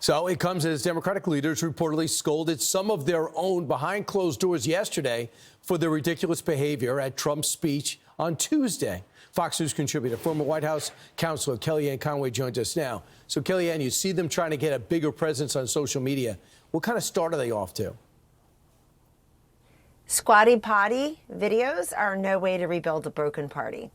So it comes as Democratic leaders reportedly scolded some of their own behind closed doors yesterday for their ridiculous behavior at Trump's speech on Tuesday. Fox News contributor, former White House counselor Kellyanne Conway joins us now. So, Kellyanne, you see them trying to get a bigger presence on social media. What kind of start are they off to? Squatty potty videos are no way to rebuild a broken party.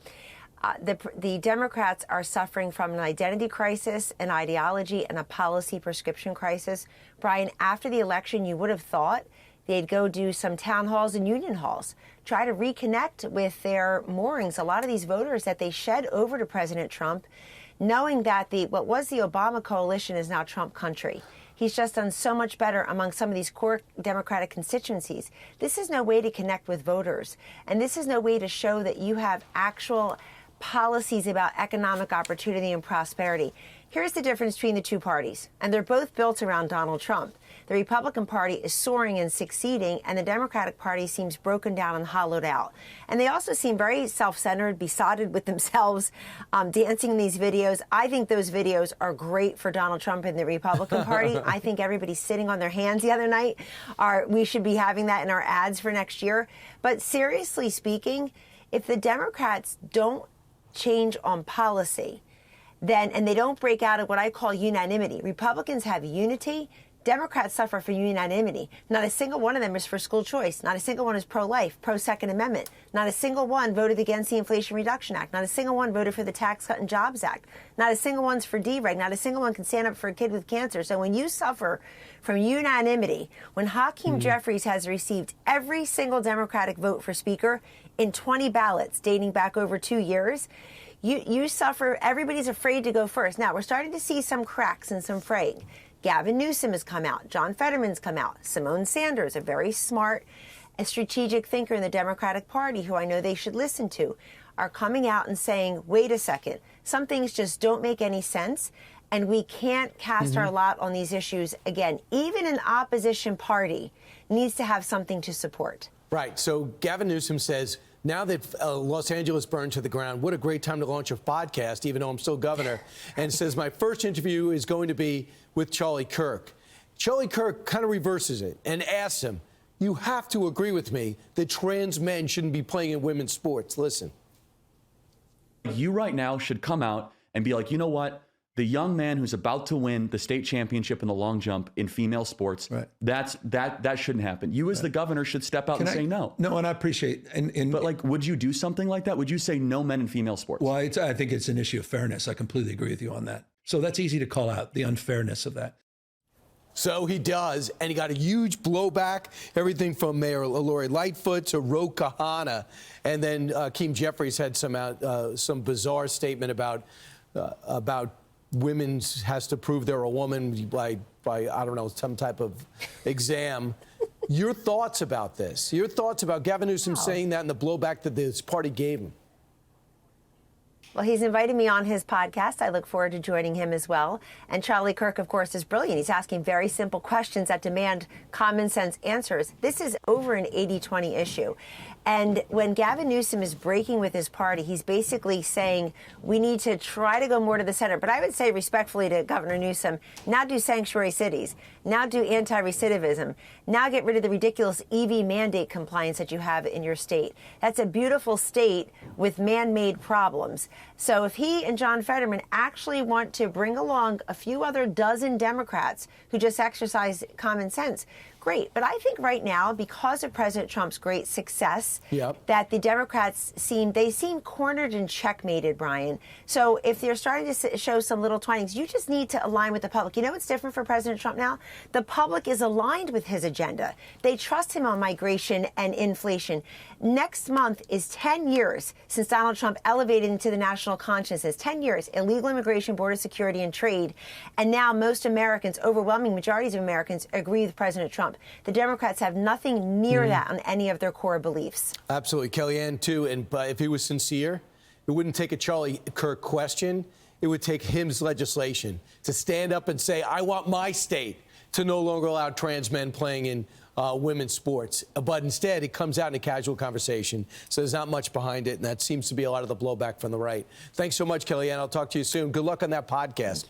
The Democrats are suffering from an identity crisis, an ideology, and a policy prescription crisis. Brian, after the election, you would have thought they'd go do some town halls and union halls, try to reconnect with their moorings. A lot of these voters that they shed over to President Trump, knowing that what was the Obama coalition is now Trump country. He's just done so much better among some of these core Democratic constituencies. This is no way to connect with voters. And this is no way to show that you have actual policies about economic opportunity and prosperity. Here's the difference between the two parties, and they're both built around Donald Trump. The Republican Party is soaring and succeeding, and the Democratic Party seems broken down and hollowed out. And they also seem very self-centered, besotted with themselves, dancing in these videos. I think those videos are great for Donald Trump and the Republican Party. I think everybody's sitting on their hands the other night. We should be having that in our ads for next year. But seriously speaking, if the Democrats don't change on policy, and they don't break out of what I call unanimity. Republicans have unity. Democrats suffer from unanimity. Not a single one of them is for school choice. Not a single one is pro-life, pro-Second Amendment. Not a single one voted against the Inflation Reduction Act. Not a single one voted for the Tax Cut and Jobs Act. Not a single one's for DREG. Not a single one can stand up for a kid with cancer. So when you suffer from unanimity, when Hakeem Jeffries has received every single Democratic vote for Speaker in 20 ballots dating back over 2 years, you suffer. Everybody's afraid to go first. Now, we're starting to see some cracks and some fraying. Gavin Newsom has come out. John Fetterman's come out. Simone Sanders, a very smart and strategic thinker in the Democratic Party, who I know they should listen to, are coming out and saying, wait a second, some things just don't make any sense, and we can't cast our lot on these issues again. Even an opposition party needs to have something to support. Right. So Gavin Newsom says, now that Los Angeles burned to the ground, what a great time to launch a podcast, even though I'm still governor, and says my first interview is going to be with Charlie Kirk. Charlie Kirk kind of reverses it and asks him, you have to agree with me that trans men shouldn't be playing in women's sports. Listen. You right now should come out and be like, you know what? The young man who's about to win the state championship in the long jump in female sports, right. that shouldn't happen. You as the governor should step out and say no. No, and I appreciate. But like, would you do something like that? Would you say no men in female sports? Well, I think it's an issue of fairness. I completely agree with you on that. So that's easy to call out, the unfairness of that. So he does, and he got a huge blowback, everything from Mayor Lori Lightfoot to Ro Khanna. And then Hakeem Jeffries had some bizarre statement about women has to prove they're a woman by I don't know, some type of exam. Your thoughts about this? Your thoughts about Gavin Newsom saying that and the blowback that this party gave him? Well, he's invited me on his podcast. I look forward to joining him as well. And Charlie Kirk, of course, is brilliant. He's asking very simple questions that demand common sense answers. This is over an 80-20 issue. And when Gavin Newsom is breaking with his party, he's basically saying we need to try to go more to the center. But I would say respectfully to Governor Newsom, now do sanctuary cities, now do anti-recidivism, now get rid of the ridiculous EV mandate compliance that you have in your state. That's a beautiful state with man-made problems. So if he and John Fetterman actually want to bring along a few other dozen Democrats who just exercise common sense, great. But I think right now, because of President Trump's great success, that the Democrats seem cornered and checkmated, Brian. So if they're starting to show some little twinings, you just need to align with the public. You know what's different for President Trump now? The public is aligned with his agenda. They trust him on migration and inflation. Next month is 10 years since Donald Trump elevated into the national consciousness. 10 years, illegal immigration, border security, and trade. And now most Americans, overwhelming majorities of Americans, agree with President Trump. The Democrats have nothing near that on any of their core beliefs. Absolutely. Kellyanne, too. And if he was sincere, it wouldn't take a Charlie Kirk question. It would take his legislation to stand up and say, I want my state to no longer allow trans men playing in women's sports. But instead, it comes out in a casual conversation. So there's not much behind it. And that seems to be a lot of the blowback from the right. Thanks so much, Kellyanne. I'll talk to you soon. Good luck on that podcast.